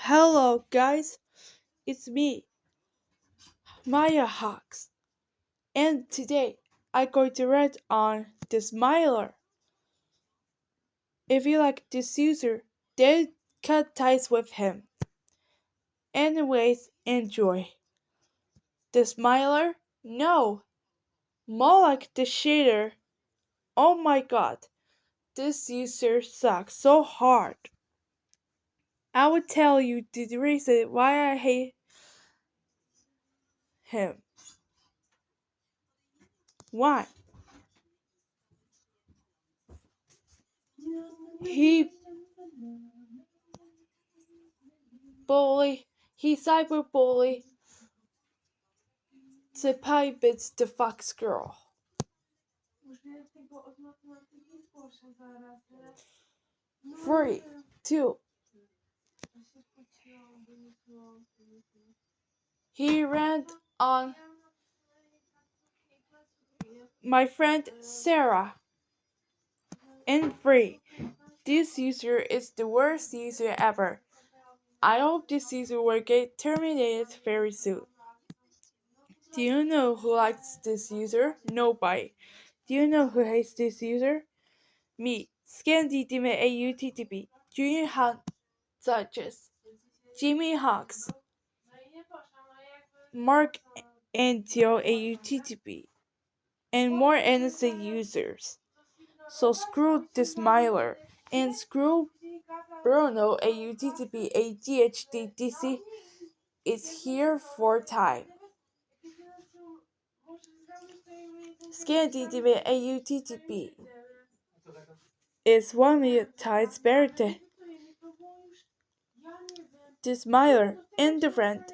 Hello guys, it's me, Maya Hawks, and today I'm going to read on the Smiler. If you like this user, then cut ties with him. Anyways, enjoy. The Smiler? No, more like the Shitter. Oh my god, this user sucks so hard. I will tell you the reason why I hate him. Why? He he cyberbully the bits the fox girl. 3, 2. He ran on my friend Sarah. And 3. This user is the worst user ever. I hope this user will get terminated very soon. Do you know who likes this user? Nobody. Do you know who hates this user? Me. Scandidime AUTTB. Junior Hunt Judges. Jimmy Hawks. Mark Antio AUTTB. And more innocent users. So screw this Myler and screw Bruno AUTTB AGHDDC is here for time. Scandidime AUTTB is 1 million times better than this Myler indifferent